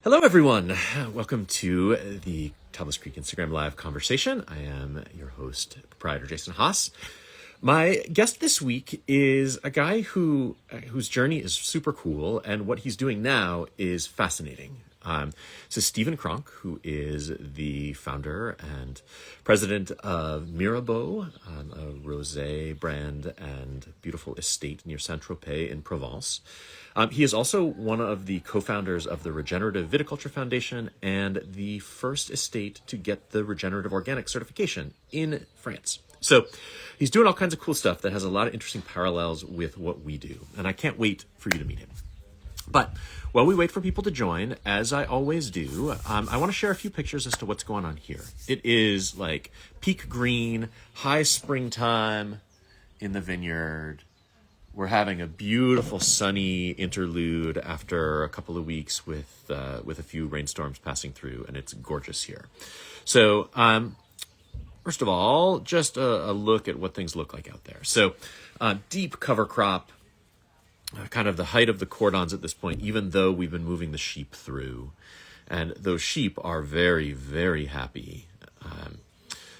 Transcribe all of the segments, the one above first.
Hello, everyone. Welcome to the Thomas Creek Instagram Live conversation. I am your host, proprietor Jason Haas. My guest this week is a guy whose journey is super cool, and what he's doing now is fascinating. This is Stephen Cronk, who is the founder and president of Mirabeau, a rosé brand and beautiful estate near Saint-Tropez in Provence. He is also one of the co-founders of the Regenerative Viticulture Foundation and the first estate to get the Regenerative Organic Certification in France. So he's doing all kinds of cool stuff that has a lot of interesting parallels with what we do, and I can't wait for you to meet him. But while we wait for people to join, as I always do, I want to share a few pictures as to what's going on here. It is like peak green, high springtime in the vineyard. We're having a beautiful sunny interlude after a couple of weeks with a few rainstorms passing through, and it's gorgeous here. So first of all, just a look at what things look like out there. So deep cover crop, kind of the height of the cordons at this point, even though we've been moving the sheep through. And those sheep are very, very happy.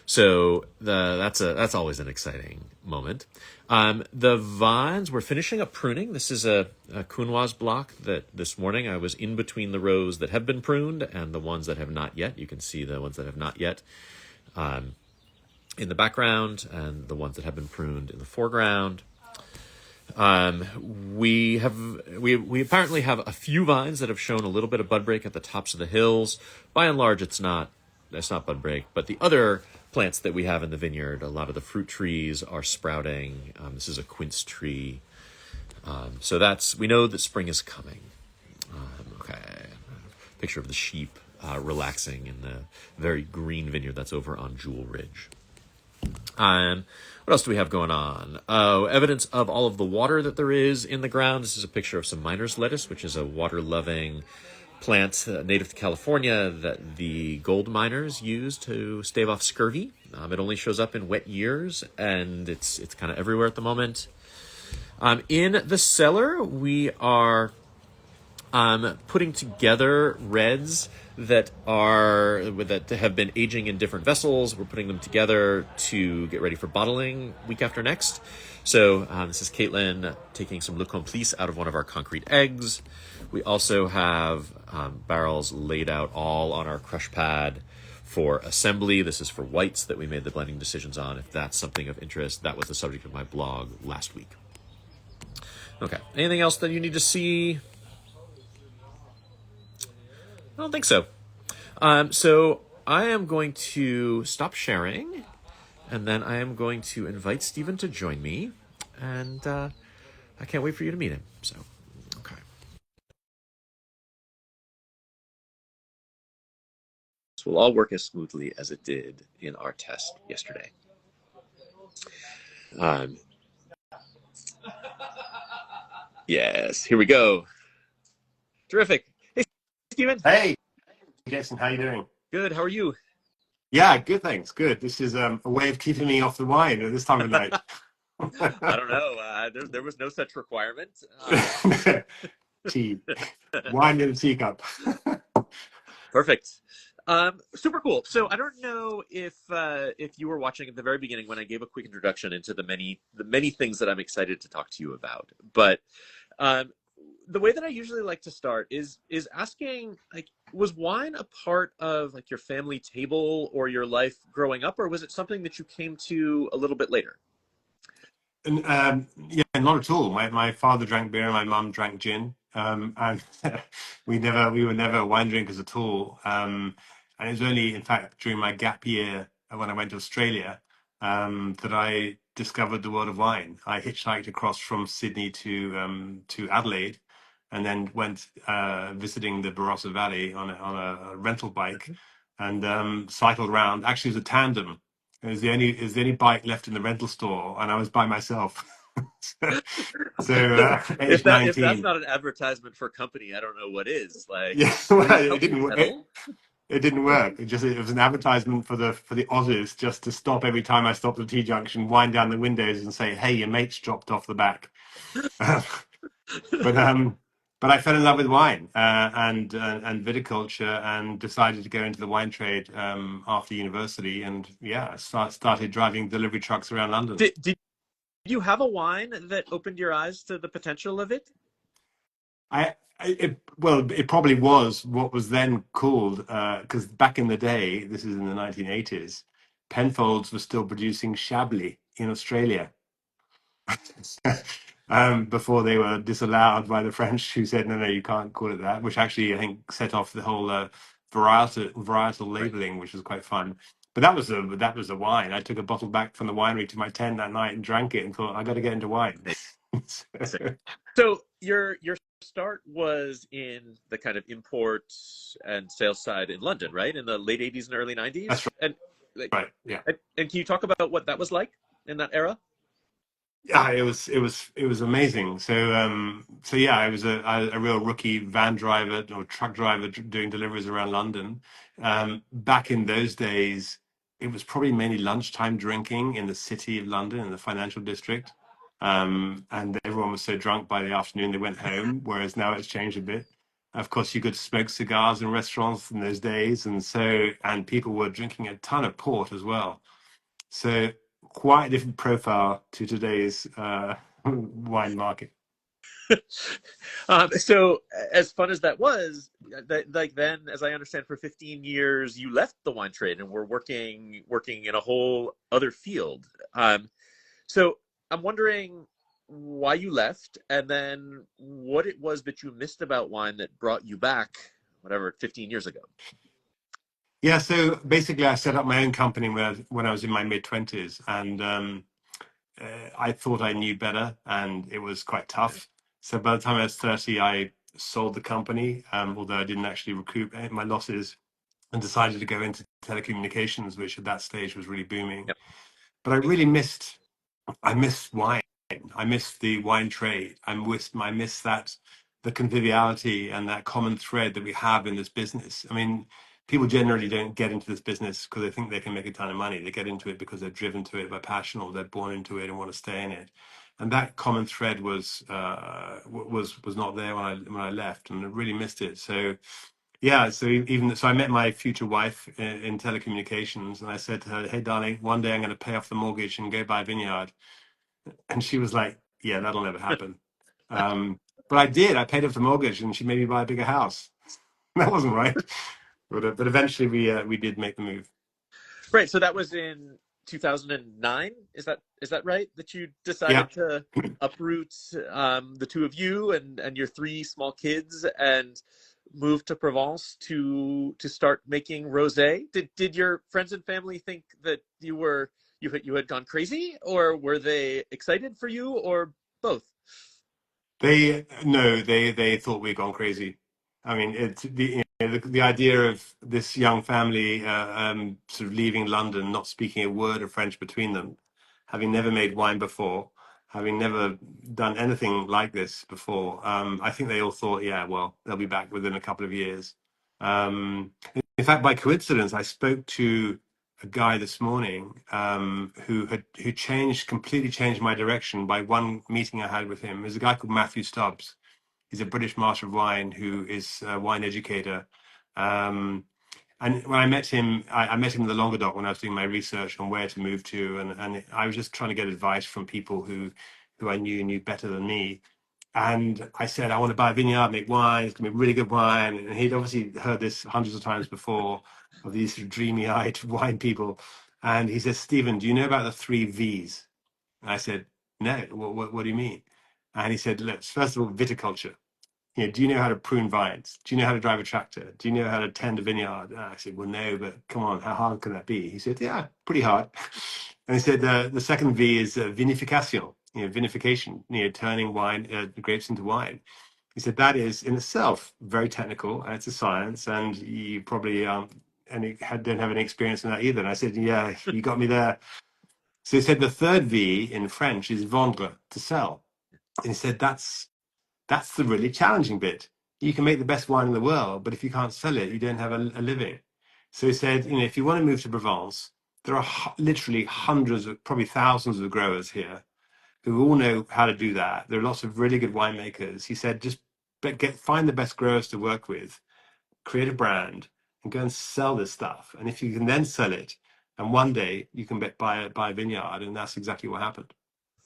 So that's always an exciting moment. The vines, we're finishing up pruning. This is a Counoise block that this morning I was in between the rows that have been pruned and the ones that have not yet. You can see the ones that have not yet in the background and the ones that have been pruned in the foreground. We apparently have a few vines that have shown a little bit of bud break at the tops of the hills. By and large, it's not bud break, but the other plants that we have in the vineyard, a lot of the fruit trees are sprouting. This is a quince tree. So we know that spring is coming. Okay. Picture of the sheep relaxing in the very green vineyard that's over on Jewel Ridge. What else do we have going on? Oh, evidence of all of the water that there is in the ground. This is a picture of some miner's lettuce, which is a water-loving plant native to California that the gold miners use to stave off scurvy. It only shows up in wet years, and it's kind of everywhere at the moment. In the cellar, we are putting together reds that have been aging in different vessels. We're putting them together to get ready for bottling week after next. So this is Caitlin taking some Le Complice out of one of our concrete eggs. We also have barrels laid out all on our crush pad for assembly. This is for whites that we made the blending decisions on. If that's something of interest, that was the subject of my blog last week. Okay, anything else that you need to see? I don't think so. So I am going to stop sharing, and then I am going to invite Stephen to join me, and I can't wait for you to meet him. So, okay. This will all work as smoothly as it did in our test yesterday. Yes, here we go. Terrific. Hey, Stephen. Hey, Jason, how you doing? Good. How are you? Yeah, good, thanks. Good. This is a way of keeping me off the wine at this time of night. I don't know. There was no such requirement. Tea, wine in a teacup. Perfect. Super cool. So I don't know if you were watching at the very beginning when I gave a quick introduction into the many things that I'm excited to talk to you about. But the way that I usually like to start is asking, like, was wine a part of like your family table or your life growing up, or was it something that you came to a little bit later? And yeah, not at all. My father drank beer, and my mum drank gin, and we were never wine drinkers at all. And it was only, in fact, during my gap year when I went to Australia that I discovered the world of wine. I hitchhiked across from Sydney to Adelaide, and then went visiting the Barossa Valley on a rental bike, and cycled around. Actually, it was a tandem. It was the only bike left in the rental store, and I was by myself. So, If age that's 19. not an advertisement for a company, I don't know what is. Like, Yeah, were you well, it helping didn't. pedal? It didn't work. It was an advertisement for the Aussies, just to stop every time I stopped at the T junction, wind down the windows, and say, "Hey, your mate's dropped off the back." But but I fell in love with wine and viticulture, and decided to go into the wine trade after university. And yeah, started driving delivery trucks around London. Did you have a wine that opened your eyes to the potential of it? Well, it probably was what was then called, because back in the day, this is in the 1980s, Penfolds was still producing Chablis in Australia. Before they were disallowed by the French, who said, no, no, you can't call it that, which actually I think set off the whole varietal Right. labeling, which was quite fun. But that was a wine. I took a bottle back from the winery to my tent that night and drank it and thought, I got to get into wine. So your start was in the kind of import and sales side in London, right? In the late 80s and early That's 90s. And like right. Yeah. and can you talk about what that was like in that era? Yeah, it was amazing. So yeah, I was a real rookie van driver or truck driver doing deliveries around London. Back in those days, it was probably mainly lunchtime drinking in the city of London, in the financial district. And everyone was so drunk by the afternoon they went home, whereas now it's changed a bit. Of course, you could smoke cigars in restaurants in those days, and people were drinking a ton of port as well. So quite a different profile to today's wine market. So as fun as that was, like then, as I understand, for 15 years you left the wine trade and were working in a whole other field. So I'm wondering why you left, and then what it was that you missed about wine that brought you back, whatever, 15 years ago. Yeah, so basically, I set up my own company when I was in my mid-20s, and I thought I knew better, and it was quite tough. So by the time I was 30, I sold the company, although I didn't actually recoup my losses, and decided to go into telecommunications, which at that stage was really booming. Yep. But I miss wine. I miss the wine trade. I miss that the conviviality and that common thread that we have in this business. I mean, people generally don't get into this business because they think they can make a ton of money. They get into it because they're driven to it by passion, or they're born into it and want to stay in it. And that common thread was not there when I left, and I really missed it. So yeah, so I met my future wife in telecommunications, and I said to her, "Hey, darling, one day I'm going to pay off the mortgage and go buy a vineyard." And she was like, "Yeah, that'll never happen." Um, but I did. I paid off the mortgage, and she made me buy a bigger house. That wasn't right, but eventually we did make the move. Right. So that was in 2009. Is that right? That you Yeah. decided to uproot the two of you and your three small kids and move to Provence to start making rosé. Did your friends and family think that you had gone crazy, or were they excited for you, or both? They no, they thought we'd gone crazy. I mean, it's the idea of this young family sort of leaving London, not speaking a word of French between them, having never made wine before, having never done anything like this before. I think they all thought, yeah, well, they'll be back within a couple of years. In fact, by coincidence, I spoke to a guy this morning who completely changed my direction by one meeting I had with him. There's a guy called Matthew Stubbs. He's a British master of wine who is a wine educator. Um, and when I met him, I met him in the Languedoc when I was doing my research on where to move to, and I was just trying to get advice from people who I knew better than me. And I said, I want to buy a vineyard, make wine. It's going to be really good wine. And he'd obviously heard this hundreds of times before of these sort of dreamy-eyed wine people. And he says, Stephen, do you know about the three V's? And I said, no, what do you mean? And he said, look, first of all, viticulture. Do you know how to prune vines? Do you know how to drive a tractor? Do you know how to tend a vineyard? And I said, well, no, but come on, how hard can that be? He said, yeah, pretty hard. And he said, the second V is vinification, vinification, turning wine, grapes into wine. He said, that is in itself very technical, and it's a science, and you probably don't have any experience in that either. And I said, yeah, you got me there. So he said, the third V in French is vendre, to sell. And he said, that's the really challenging bit. You can make the best wine in the world, but if you can't sell it, you don't have a living. So he said, if you want to move to Provence, there are literally hundreds of, probably thousands of growers here who all know how to do that. There are lots of really good winemakers. He said, just find the best growers to work with, create a brand, and go and sell this stuff. And if you can then sell it, and one day you can buy a vineyard, and that's exactly what happened.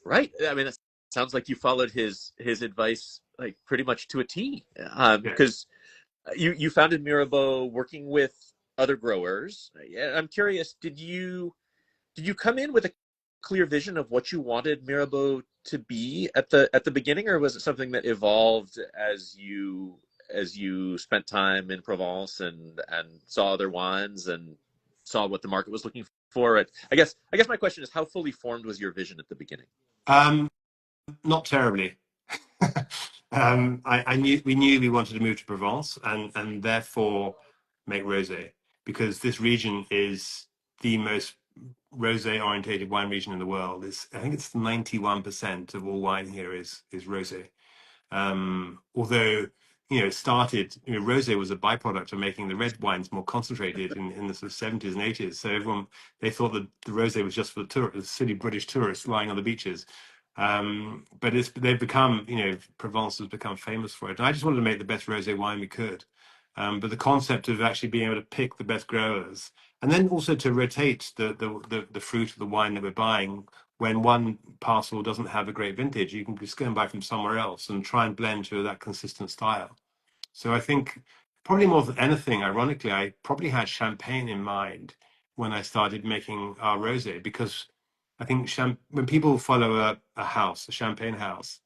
Right. I mean, it sounds like you followed his advice like pretty much to a T. Yeah. Because you founded Mirabeau working with other growers. I'm curious, did you come in with a clear vision of what you wanted Mirabeau to be at the beginning, or was it something that evolved as you spent time in Provence and saw other wines and saw what the market was looking for? I guess my question is, how fully formed was your vision at the beginning? Um, Not terribly. I knew we wanted to move to Provence and therefore make rosé, because this region is the most rosé orientated wine region in the world. I think it's 91% of all wine here is rosé. Although, it started, rosé was a byproduct of making the red wines more concentrated in the sort of 70s and 80s. So they thought that the rosé was just for the silly British tourists lying on the beaches. But they've become, Provence has become famous for it. And I just wanted to make the best rosé wine we could. But the concept of actually being able to pick the best growers, and then also to rotate the fruit of the wine that we're buying. When one parcel doesn't have a great vintage, you can just go and buy from somewhere else and try and blend to that consistent style. So I think probably more than anything, ironically, I probably had champagne in mind when I started making our rosé, because I think when people follow a champagne house,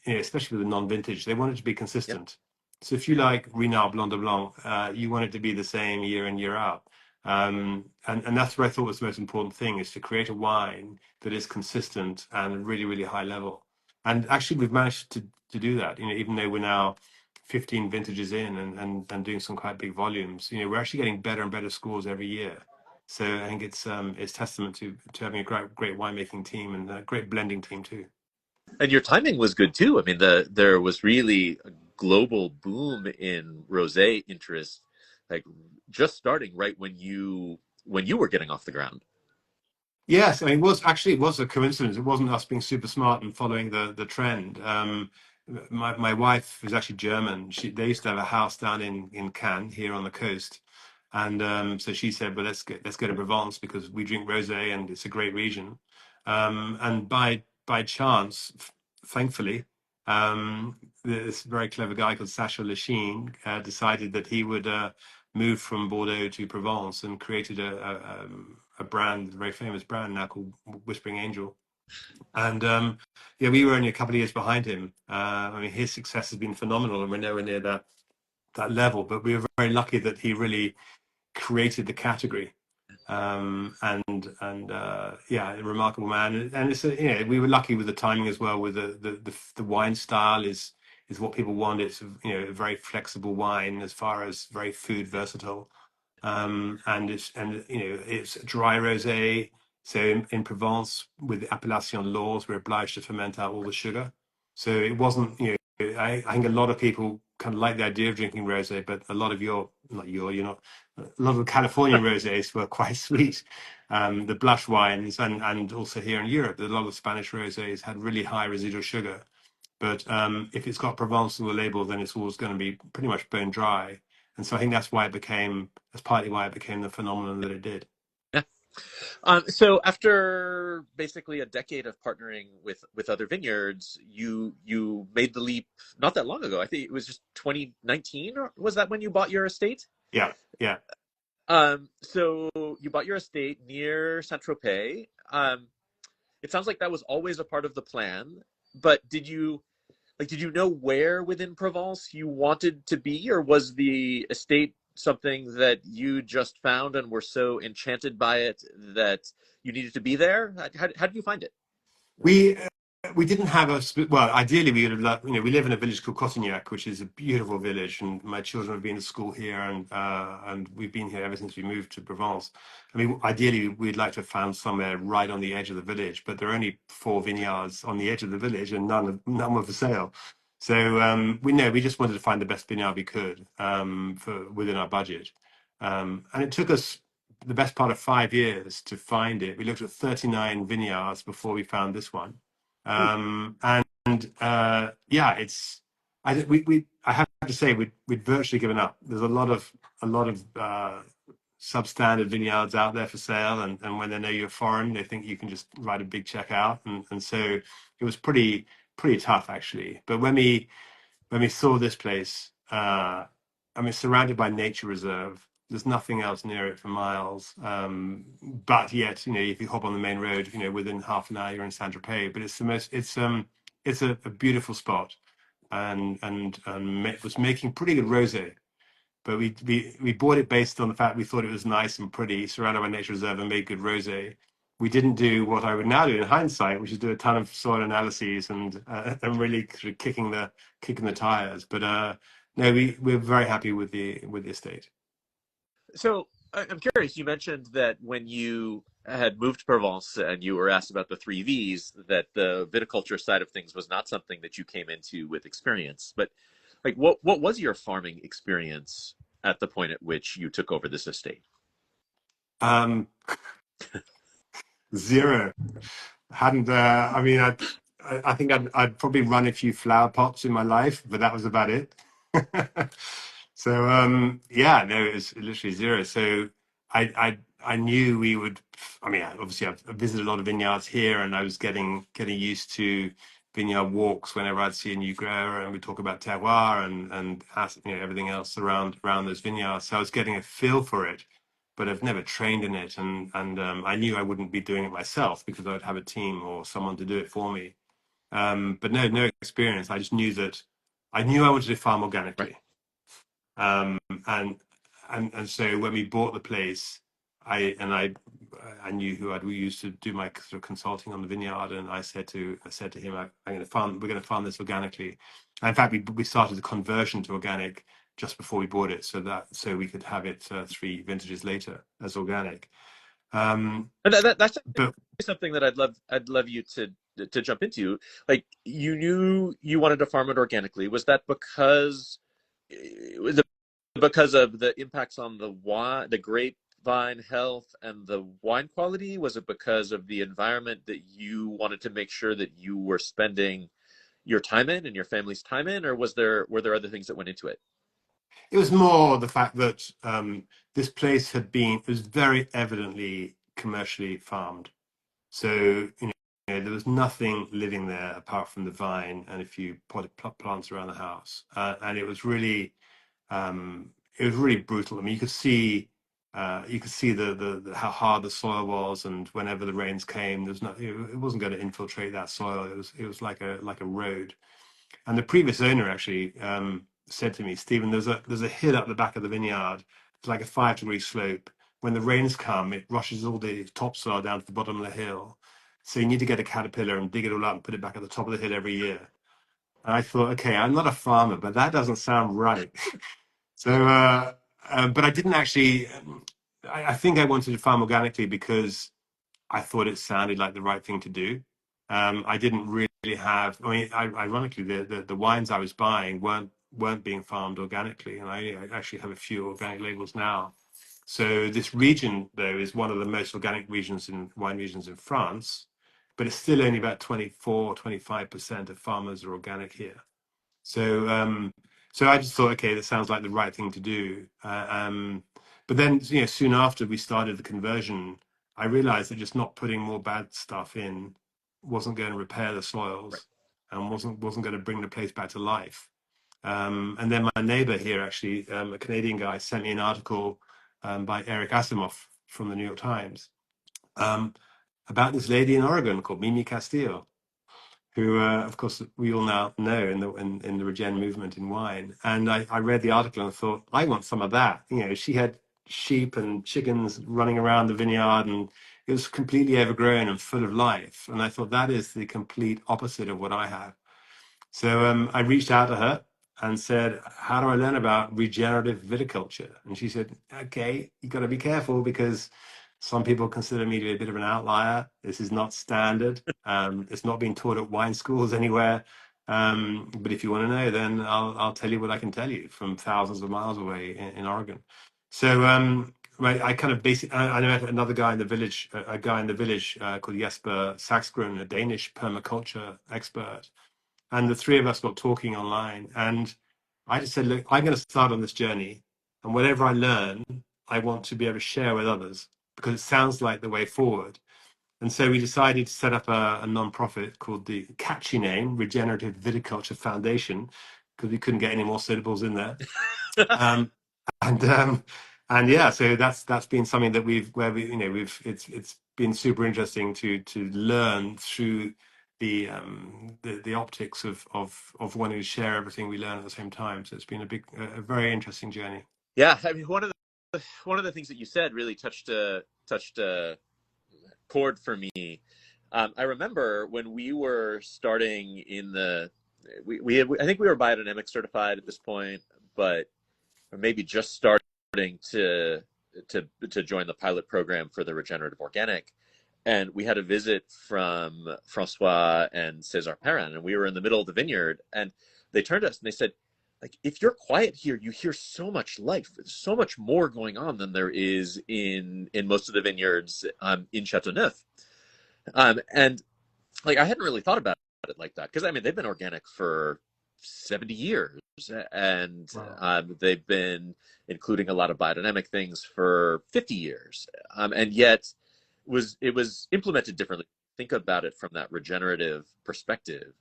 especially with a non-vintage, they want it to be Yep. consistent. So if you like Ruinart Blanc de Blanc, you want it to be the same year in, year out. And that's what I thought was the most important thing, is to create a wine that is consistent and really, really high level. And actually, we've managed to do that. Even though we're now 15 vintages in and doing some quite big volumes, we're actually getting better and better scores every year. So I think it's testament to having a great winemaking team and a great blending team too. And your timing was good too. I mean, there was really a global boom in rosé interest, like just starting right when you were getting off the ground. Yes, I mean, it was a coincidence. It wasn't us being super smart and following the trend. My wife is actually German. They used to have a house down in Cannes here on the coast, and so she said, "Well, let's go to Provence because we drink rosé and it's a great region." And by chance, thankfully, this very clever guy called Sacha Lechine decided that he would moved from Bordeaux to Provence and created a brand, a very famous brand now called Whispering Angel. And yeah, we were only a couple of years behind him. I mean, his success has been phenomenal, and we're nowhere near that level. But we were very lucky that he really created the category. Yeah, a remarkable man. And we were lucky with the timing as well. With the wine style is what people want. It's a very flexible wine as far as very food versatile. It's dry rosé. So in Provence, with the appellation laws, we're obliged to ferment out all the sugar. So it wasn't, I think a lot of people kind of like the idea of drinking rosé, but a lot of you're not, a lot of the Californian rosés were quite sweet. The blush wines, and also here in Europe, a lot of Spanish rosés had really high residual sugar. But if it's got Provence on the label, then it's always going to be pretty much bone dry. And so I think that's partly why it became the phenomenon that it did. Yeah. So after basically a decade of partnering with other vineyards, you made the leap not that long ago. I think it was just 2019, or was that when you bought your estate? Yeah, yeah. So you bought your estate near Saint Tropez. It sounds like that was always a part of the plan, but did you know where within Provence you wanted to be, or was the estate something that you just found and were so enchanted by it that you needed to be there? How did you find it? We we didn't have well. Ideally, we would have loved. We live in a village called Cotignac, which is a beautiful village, and my children have been to school here, and we've been here ever since we moved to Provence. I mean, ideally, we'd like to have found somewhere right on the edge of the village, but there are only 4 vineyards on the edge of the village, and none were for sale. So we just wanted to find the best vineyard we could for within our budget, and it took us the best part of 5 years to find it. We looked at 39 vineyards before we found this one. Ooh. Yeah, I have to say we'd virtually given up. There's a lot of substandard vineyards out there for sale, and when they know you're foreign, they think you can just write a big check out, and so it was pretty tough actually. But when we saw this place, I mean, surrounded by nature reserve. There's nothing else near it for miles. But yet, you know, if you hop on the main road, you know, within half an hour you're in Saint Tropez. But it's the most, it's a beautiful spot, and was making pretty good rosé. But we bought it based on the fact we thought it was nice and pretty, surrounded by nature reserve, and made good rosé. We didn't do what I would now do in hindsight, which is do a ton of soil analyses and really sort of kicking the tires. But no, we're very happy with the estate. So I'm curious. You mentioned that when you had moved to Provence and you were asked about the three V's, that the viticulture side of things was not something that you came into with experience. But like, what was your farming experience at the point at which you took over this estate? Um, Zero. Hadn't I mean I think I'd probably run a few flower pots in my life, but that was about it. So yeah, no, it was literally zero. So I knew we would. I mean, obviously I've visited a lot of vineyards here, and I was getting used to vineyard walks whenever I'd see a new grower, and we talk about terroir and you know, everything else around those vineyards. So I was getting a feel for it, but I've never trained in it, and I knew I wouldn't be doing it myself because I would have a team or someone to do it for me. But no experience. I just knew that I knew I wanted to farm Right. organically. Um, and and so when we bought the place, I knew who I'd used to do my sort of consulting on the vineyard, and I said to him, we're going to farm this organically. And in fact, we started the conversion to organic just before we bought it, so we could have it 3 vintages later as organic. And that's But something that I'd love you to jump into. Like, you knew you wanted to farm it organically. Was that was it because of the impacts on the wine, the grapevine health, and the wine quality? Was it because of the environment that you wanted to make sure that you were spending your time in and your family's time in, or were there other things that went into it? it was more the fact that this place it was very evidently commercially farmed. So, you know, there was nothing living there apart from the vine and a few potted plants around the house. And um, it was really brutal. I mean, you could see the how hard the soil was, and whenever the rains came, there's no, it wasn't going to infiltrate that soil. It was like a road. And the previous owner actually said to me, Stephen, there's a hill up the back of the vineyard. It's like a 5-degree slope. When the rains come, it rushes all the topsoil down to the bottom of the hill. So you need to get a caterpillar and dig it all up and put it back at the top of the hill every year. And I thought, okay, I'm not a farmer, but that doesn't sound right. So, but I didn't actually. I think I wanted to farm organically because I thought it sounded like the right thing to do. I didn't really have. I mean, ironically, the wines I was buying weren't being farmed organically, and I actually have a few organic labels now. So this region, though, is one of the most organic wine regions in France, but it's still only about 24-25% of farmers are organic here. So, so I just thought, okay, that sounds like the right thing to do. But then, you know, soon after we started the conversion, I realized that just not putting more bad stuff in wasn't going to repair the Right. soils and wasn't going to bring the place back to life. And then my neighbor here, actually, a Canadian guy, sent me an article by Eric Asimov from the New York Times um, about this lady in Oregon called Mimi Castillo, who, of course, we all now know in the regen movement in wine. And I read the article and thought, I want some of that. You know, she had sheep and chickens running around the vineyard, and it was completely overgrown and full of life. And I thought that is the complete opposite of what I have. So I reached out to her and said, how do I learn about regenerative viticulture? And she said, okay, you got to be careful because some people consider me to be a bit of an outlier. This is not standard. It's not being taught at wine schools anywhere. But if you want to know, then I'll tell you what I can tell you from thousands of miles away in Oregon. So right, I kind of basically, I met another guy in the village, a guy in the village called Jesper Saxgren, a Danish permaculture expert, And the three of us got talking online, and I just said, look, I'm going to start on this journey, and whatever I learn, I want to be able to share with others because it sounds like the way forward. And so we decided to set up a non-profit called the catchy name Regenerative Viticulture Foundation, because we couldn't get any more syllables in there. Um, and and yeah, so that's been something that it's been super interesting to learn through the optics of wanting to share everything we learn at the same time. So it's been a very interesting journey. Yeah, I mean, one of the things that you said really touched a chord for me. I remember when we were starting in the I think we were biodynamic certified at this point, but or maybe just starting to to join the pilot program for the regenerative organic. And we had a visit from Francois and Cesar Perrin, and we were in the middle of the vineyard, and they turned to us and they said, like, if you're quiet here, you hear so much life. There's so much more going on than there is in most of the vineyards in Chateauneuf. And like, I hadn't really thought about it like that, because I mean, they've been organic for 70 years, and Wow. they've been including a lot of biodynamic things for 50 years, and yet it was implemented differently. Think about it from that regenerative perspective.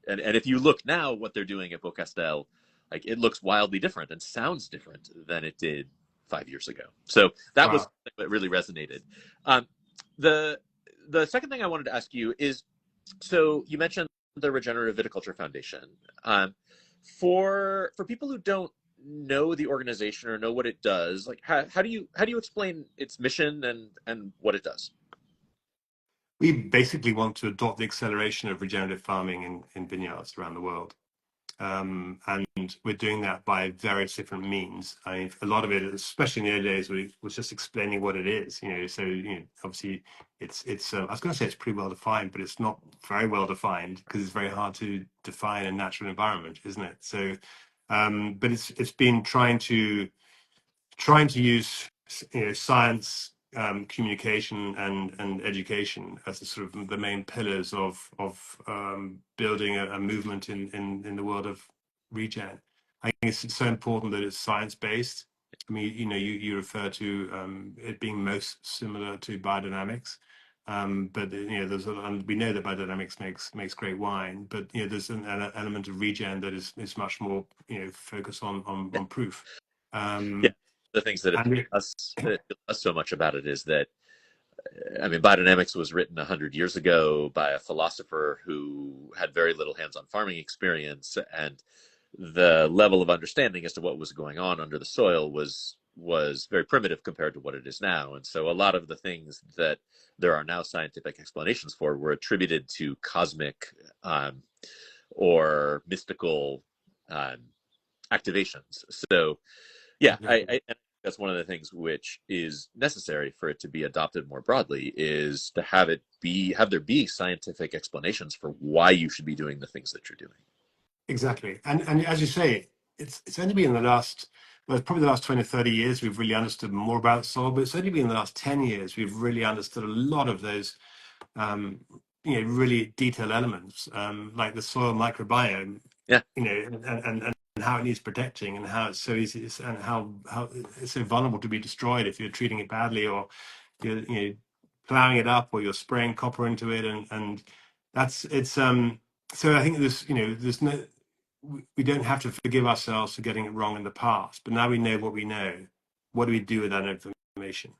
And if you look now what they're doing at Beaucastel, like, it looks wildly different and sounds different than it did 5 years ago. So that was Wow. something that really resonated. Um, the the second thing I wanted to ask you is, so you mentioned the Regenerative Viticulture Foundation. Um, for people who don't know the organization or know what it does, like, how do you explain its mission and what it does? We basically want to adopt the acceleration of regenerative farming in vineyards around the world. And we're doing that by various different means. I mean, a lot of it, especially in the early days, was just explaining what it is. So obviously, it's. I was going to say it's pretty well defined, but it's not very well defined because it's very hard to define a natural environment, isn't it? So, but it's been trying to use science, communication, and education as the sort of the main pillars of building a movement in the world of regen. I think it's so important that it's science based. I mean, you refer to it being most similar to biodynamics. But and we know that biodynamics makes great wine, but there's an element of regen that is much more focused on proof. Yeah, Um, the things that and appeal us so much about it is that, I mean, biodynamics was written 100 years ago by a philosopher who had very little hands-on farming experience, and the level of understanding as to what was going on under the soil was very primitive compared to what it is now. And so a lot of the things that there are now scientific explanations for were attributed to cosmic or mystical um, activations. So yeah, I that's one of the things which is necessary for it to be adopted more broadly, is to have there be scientific explanations for why you should be doing the things that you're doing. exactly. And as you say, it's only been in the last, well, it's probably the last 20, 30 years we've really understood more about soil, but it's only been in the last 10 years we've really understood a lot of those um, really detailed elements, like the soil microbiome, Yeah, and how it needs protecting, and how it's so easy, and how it's so vulnerable to be destroyed if you're treating it badly, or you're plowing it up, or you're spraying copper into it, and that's it's so I think there's no, we don't have to forgive ourselves for getting it wrong in the past, but now we know what we know. What do we do with that information?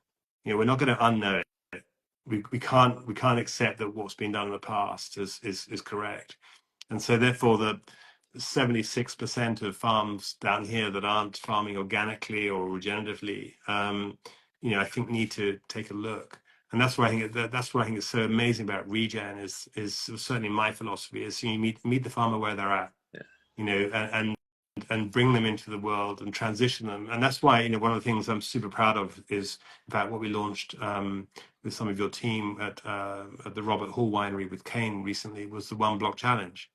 We're not going to unknow it. We can't accept that what's been done in the past is correct. And so therefore the 76% of farms down here that aren't farming organically or regeneratively, I think need to take a look. And that's why I think that's what I think is so amazing about regen, is certainly my philosophy is you meet the farmer where they're at, yeah, and bring them into the world and transition them. And that's why one of the things I'm super proud of is, in fact, what we launched with some of your team at the Robert Hall Winery with Kane recently was the One Block Challenge,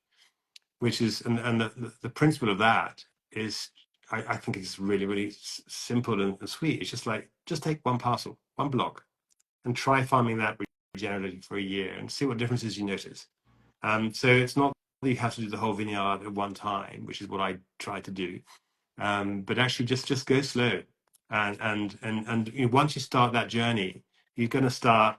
which is, and the principle of that is, I think it's really, really simple and sweet. It's just like, just take one parcel, one block, and try farming that regeneratively for a year and see what differences you notice. So it's not you have to do the whole vineyard at one time, which is what I try to do. But actually, just go slow, and you know, once you start that journey, you're going to start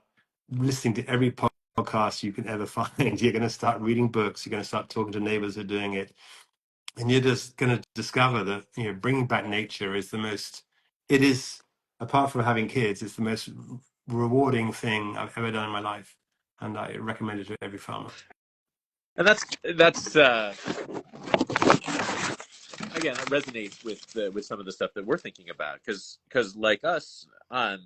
listening to every podcast you can ever find. You're going to start reading books. You're going to start talking to neighbors who are doing it, and you're just going to discover that, you know, bringing back nature is the most. It is, apart from having kids, it's the most rewarding thing I've ever done in my life, and I recommend it to every farmer. And that's again, that resonates with some of the stuff that we're thinking about, because like us, I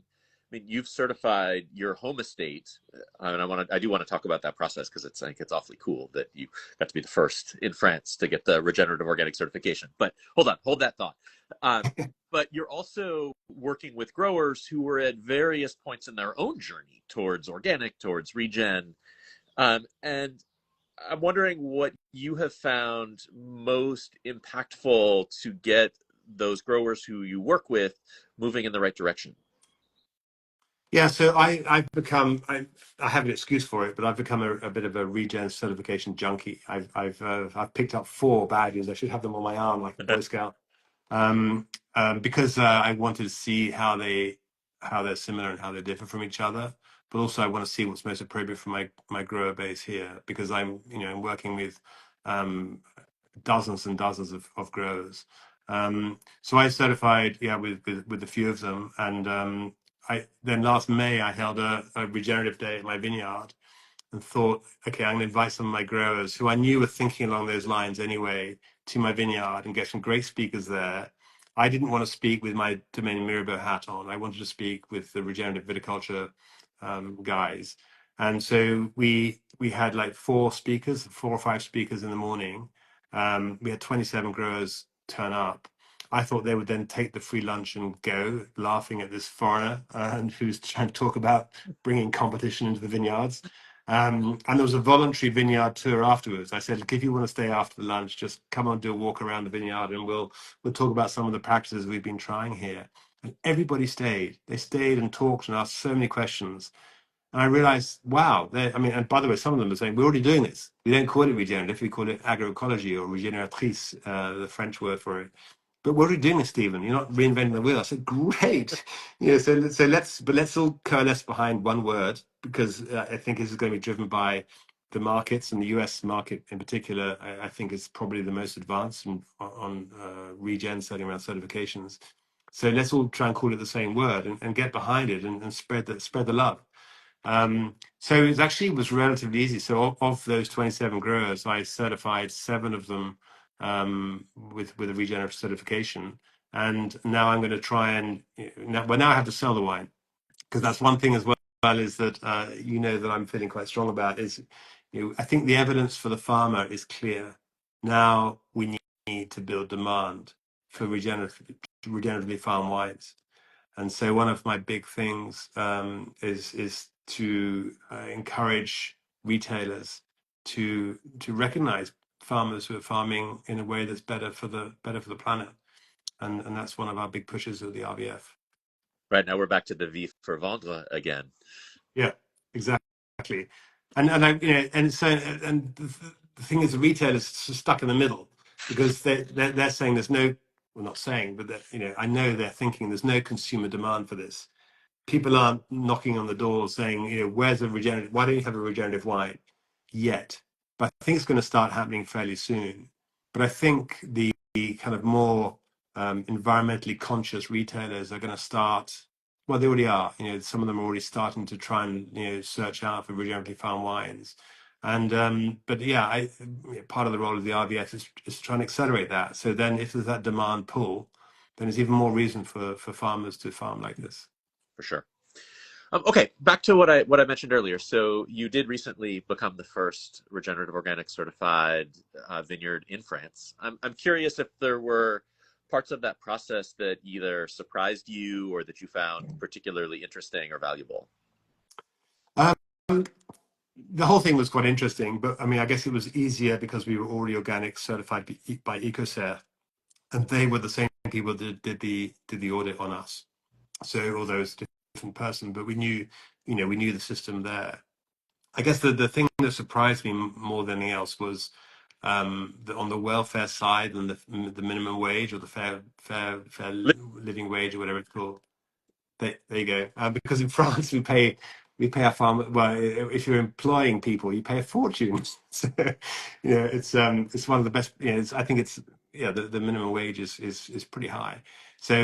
mean, you've certified your home estate, and I do want to talk about that process, because I think it's awfully cool that you got to be the first in France to get the regenerative organic certification. But hold that thought. Um, but you're also working with growers who were at various points in their own journey towards organic, towards regen, and I'm wondering what you have found most impactful to get those growers who you work with moving in the right direction. Yeah, so I have an excuse for it, but I've become a bit of a regen certification junkie. I've picked up 4 badges. I should have them on my arm like a Boy Scout, um, because I wanted to see how they're similar and how they differ from each other. But also I want to see what's most appropriate for my grower base here, because I'm working with um, dozens and dozens of growers. So I certified, yeah, with a few of them, and I then last May I held a regenerative day at my vineyard, and thought, okay, I'm going to invite some of my growers who I knew were thinking along those lines anyway to my vineyard and get some great speakers there. I didn't want to speak with my Domaine Mirabeau hat on. I wanted to speak with the regenerative viticulture guys. And so we had like 4 or 5 speakers in the morning. We had 27 growers turn up. I thought they would then take the free lunch and go, laughing at this foreigner who's trying to talk about bringing competition into the vineyards. And there was a voluntary vineyard tour afterwards. I said, look, if you want to stay after the lunch, just come on, do a walk around the vineyard, and we'll talk about some of the practices we've been trying here. And everybody stayed. They stayed and talked and asked so many questions. And I realized, wow, I mean, and by the way, some of them are saying, we're already doing this. We don't call it regenerative, we call it agroecology or regeneratrice, the French word for it. But what are you doing, Stephen? You're not reinventing the wheel. I said, great. Let's all coalesce behind one word, because I think this is going to be driven by the markets, and the US market in particular. I think is probably the most advanced on regen, setting around certifications. So let's all try and call it the same word, and get behind it, and spread the love. So it actually was relatively easy. So of those 27 growers, I certified 7 of them with a regenerative certification. And now I'm going to try and now I have to sell the wine, because that's one thing as well, is that that I'm feeling quite strong about is, I think the evidence for the farmer is clear. Now we need to build demand for regeneratively farmed wines. And so one of my big things is to encourage retailers to recognize farmers who are farming in a way that's better for the planet, and that's one of our big pushes of the RVF. Right now, we're back to the V for vendre again. Yeah, exactly. And the thing is, the retailers are stuck in the middle, because they're saying there's no, well, not saying, but I know they're thinking there's no consumer demand for this. People aren't knocking on the door saying, where's a regenerative? Why don't you have a regenerative wine yet? But I think it's going to start happening fairly soon. But I think the kind of more environmentally conscious retailers are going to start. Well, they already are. Some of them are already starting to try and search out for regeneratively farmed wines. And but yeah, part of the role of the RVF is to try and accelerate that. So then, if there's that demand pull, then there's even more reason for farmers to farm like this. For sure. Okay, back to what I mentioned earlier. So you did recently become the first regenerative organic certified vineyard in France. I'm curious if there were parts of that process that either surprised you or that you found particularly interesting or valuable. Um, the whole thing was quite interesting, but I mean, I guess it was easier because we were already organic certified by Ecocer, and they were the same people that did the audit on us. So although it's a different person, but we knew the system there. I guess the thing that surprised me more than anything else was on the welfare side and the minimum wage or the fair living wage or whatever it's called. There you go. Because in France we pay our farmers. Well, if you're employing people, you pay a fortune. So, it's one of the best. I think it's the minimum wage is pretty high. So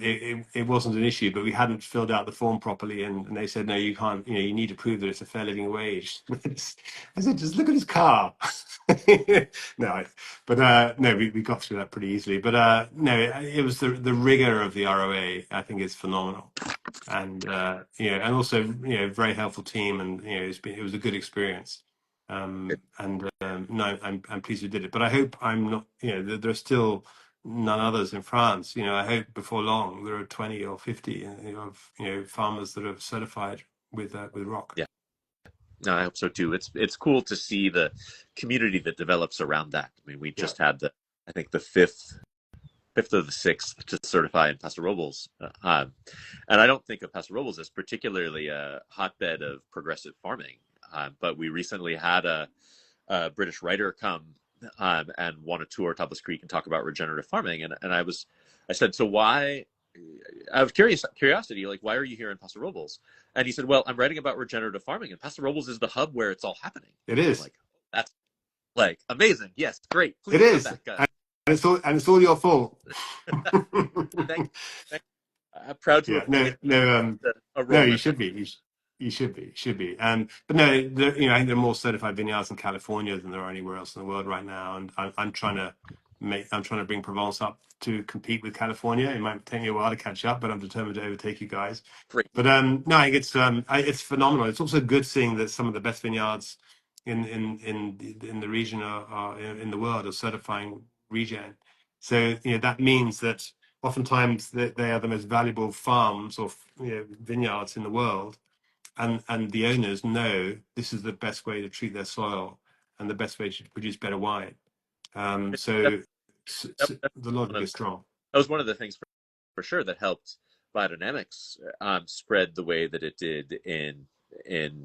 it wasn't an issue, but we hadn't filled out the form properly, and they said no, you can't. You need to prove that it's a fair living wage. I said just look at his car. No, but no, we got through that pretty easily. But no, it was the rigor of the ROA. I think is phenomenal, and and also very helpful team, and it was a good experience. And no, I'm pleased we did it. But I hope I'm not. There are still none others in France. I hope before long there are 20 or 50 of farmers that are certified with rock. Yeah, no, I hope so too. It's cool to see the community that develops around that. I mean, we Yeah. just had I think the fifth or the sixth to certify in Paso Robles. And I don't think of Paso Robles as particularly a hotbed of progressive farming. But we recently had a British writer come and want to tour Tablas Creek and talk about regenerative farming. And I said, so why? Out of curiosity, like, why are you here in Paso Robles? And he said, well, I'm writing about regenerative farming, and Paso Robles is the hub where it's all happening. It is. I'm like, that's like amazing. Yes, great. Please it is. come back, guys. And it's all your fault. Thank you. I'm proud to have played a role. No, you should be. You should be. But no, I think there are more certified vineyards in California than there are anywhere else in the world right now. And I'm trying to bring Provence up to compete with California. It might take me a while to catch up, but I'm determined to overtake you guys. Great. But no, I think it's phenomenal. It's also good seeing that some of the best vineyards in the region are in the world are certifying regen. So that means that oftentimes they are the most valuable farms or vineyards in the world, and the owners know this is the best way to treat their soil and the best way to produce better wine. So the logic is strong. That was one of the things for sure that helped biodynamics spread the way that it did in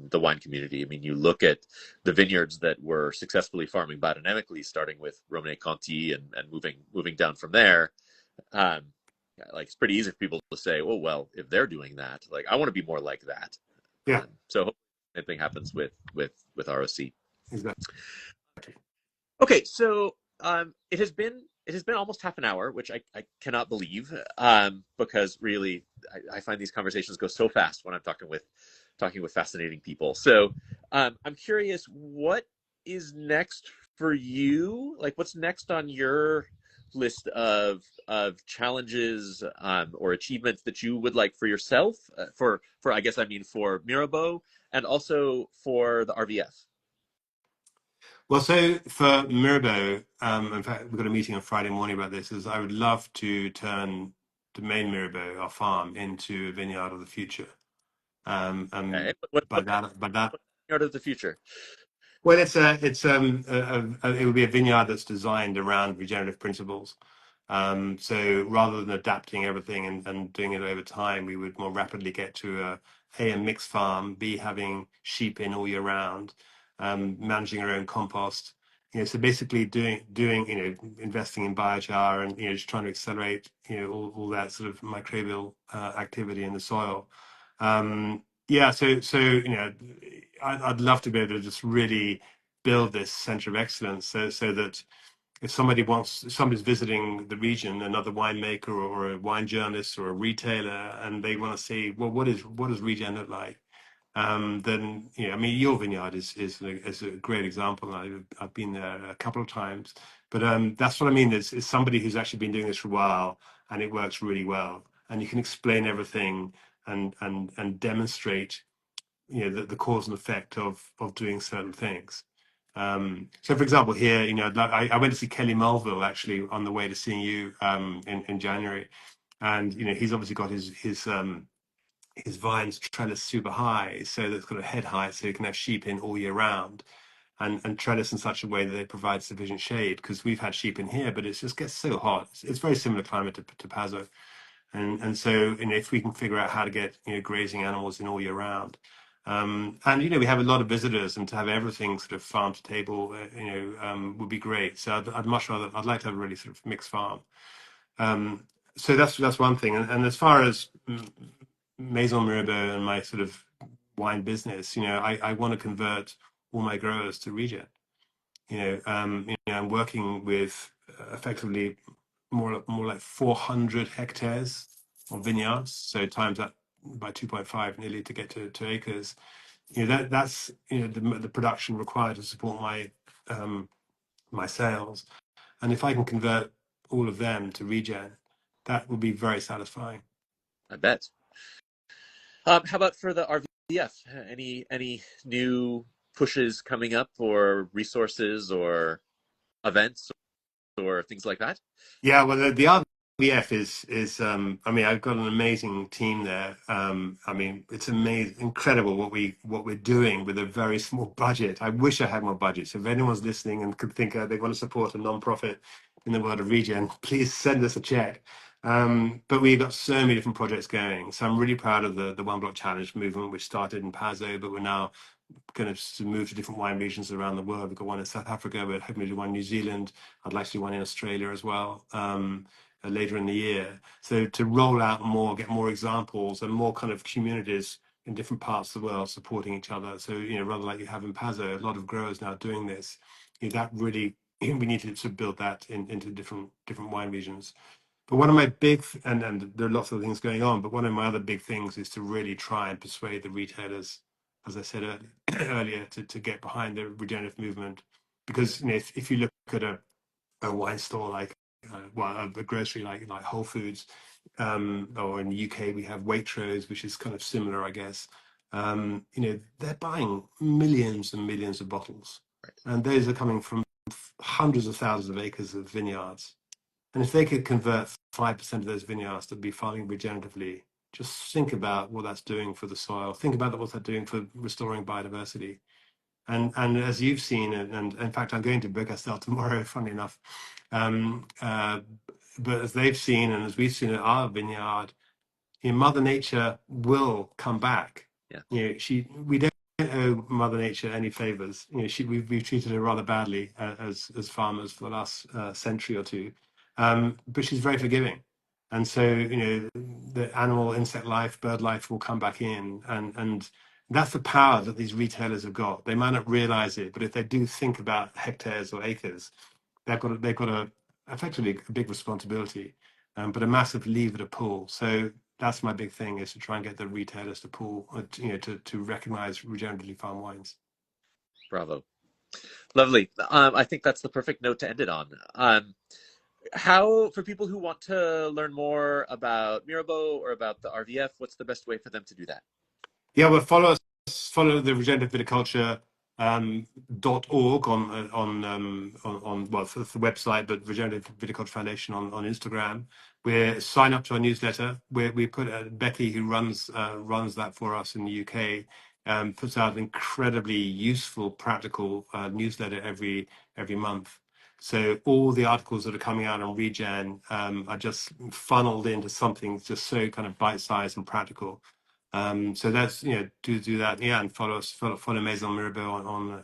the wine community. I mean, you look at the vineyards that were successfully farming biodynamically, starting with Romanée Conti and moving down from there. Like, it's pretty easy for people to say, oh, well, if they're doing that, like, I want to be more like that. Yeah. So hopefully the same thing happens with ROC. Exactly. Okay, so it has been almost half an hour, which I cannot believe, because really I find these conversations go so fast when I'm talking with fascinating people. So I'm curious, what is next for you? Like, what's next on your list of challenges or achievements that you would like for yourself, for Mirabeau, and also for the RVF? Well, so for Mirabeau, in fact, we've got a meeting on Friday morning about this. Is I would love to turn Domaine Mirabeau, our farm, into a vineyard of the future. Okay. By that, vineyard of the future. Well, it would be a vineyard that's designed around regenerative principles. So rather than adapting everything and doing it over time, we would more rapidly get to a mixed farm, B, having sheep in all year round, managing our own compost. So basically doing investing in biochar and just trying to accelerate all that sort of microbial activity in the soil. Yeah, so I'd love to be able to just really build this center of excellence, so that if somebody's visiting the region, another winemaker or a wine journalist or a retailer, and they want to see, well, what does regen look like? Then I mean, your vineyard is a great example. I've been there a couple of times, but that's what I mean. Is somebody who's actually been doing this for a while, and it works really well, and you can explain everything and demonstrate the cause and effect of doing certain things. So for example, here, I went to see Kelly Mulville actually on the way to seeing you in January, and he's obviously got his vines trellis super high, so that's got a head height, so you can have sheep in all year round, and trellis in such a way that they provide sufficient shade, because we've had sheep in here, but it just gets so hot. It's very similar climate to Paso, and so if we can figure out how to get grazing animals in all year round, And we have a lot of visitors, and to have everything sort of farm to table, would be great. So I'd much rather, I'd like to have a really sort of mixed farm. So that's one thing. And as far as Maison Mirabeau and my sort of wine business, I want to convert all my growers to regen. I'm working with effectively more like 400 hectares of vineyards, so times that by 2.5 nearly to get to acres. That's the production required to support my sales. And if I can convert all of them to regen, that would be very satisfying. I bet. How about for the RVF? Any new pushes coming up, or resources, or events, or things like that? Yeah, well, the RVF is I mean, I've got an amazing team there. I mean, it's amazing, incredible what we're doing with a very small budget. I wish I had more budget. So if anyone's listening and could think they want to support a non-profit in the world of regen, please send us a check. But we've got so many different projects going. So I'm really proud of the One Block Challenge movement, which started in Paso, but we're now going to move to different wine regions around the world. We've got one in South Africa. We're hoping to do one in New Zealand. I'd like to do one in Australia as well later in the year. So to roll out more, get more examples and more kind of communities in different parts of the world supporting each other. So, rather like you have in Paso, a lot of growers now doing this. That really, we need to build that into different wine regions. But one of my and there are lots of things going on, but one of my other big things is to really try and persuade the retailers, as I said earlier, to get behind the regenerative movement. Because if you look at a wine store like, a grocery like Whole Foods, or in the UK we have Waitrose, which is kind of similar, I guess. They're buying millions and millions of bottles, and those are coming from hundreds of thousands of acres of vineyards. And if they could convert 5% of those vineyards to be farming regeneratively, just think about what that's doing for the soil. Think about what that's doing for restoring biodiversity. And as you've seen, and in fact, I'm going to Beaucastel tomorrow, funnily enough. But as they've seen, and as we've seen at our vineyard, Mother Nature will come back. Yeah. We don't owe Mother Nature any favors. We've treated her rather badly as farmers for the last century or two, but she's very forgiving. And so the animal, insect life, bird life will come back in, and that's the power that these retailers have got. They might not realize it, but if they do think about hectares or acres, they've got a effectively a big responsibility, but a massive lever to pull. So that's my big thing, is to try and get the retailers to pull, to recognize regeneratively farmed wines. Bravo. Lovely. I think that's the perfect note to end it on. How, for people who want to learn more about Mirabeau or about the RVF, what's the best way for them to do that? Yeah, well, follow the Regenerative Viticulture .org on well, for the website, but Regenerative Viticulture Foundation on Instagram. Sign up to our newsletter. We put Becky, who runs that for us in the UK, puts out an incredibly useful, practical newsletter every month. So all the articles that are coming out on regen are just funneled into something just so kind of bite-sized and practical. So that's, do that, yeah, and follow Maison Mirabeau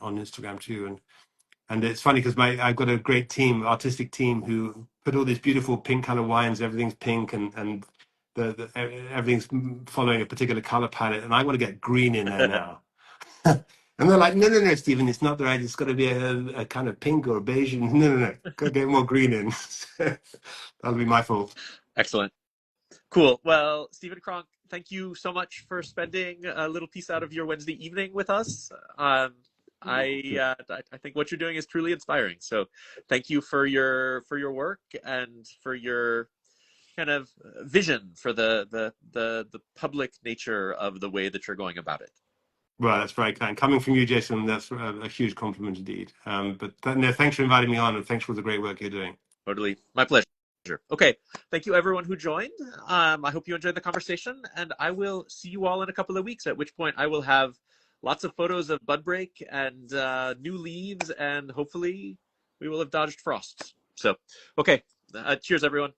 on Instagram too. And it's funny because I've got a great team, artistic team, who put all these beautiful pink color wines. Everything's pink, and everything's following a particular color palette, and I want to get green in there now. And they're like, no, Stephen, it's not right. It's got to be a kind of pink or beige. No. Got to get more green in. That'll be my fault. Excellent. Cool. Well, Stephen Cronk, thank you so much for spending a little piece out of your Wednesday evening with us. I think what you're doing is truly inspiring. So thank you for your work and for your kind of vision for the public nature of the way that you're going about it. Well, that's very kind. Coming from you, Jason, that's a huge compliment indeed. But no, thanks for inviting me on, and thanks for the great work you're doing. Totally. My pleasure. Okay. Thank you, everyone who joined. I hope you enjoyed the conversation, and I will see you all in a couple of weeks, at which point I will have lots of photos of bud break and new leaves, and hopefully we will have dodged frosts. So, okay. Cheers, everyone.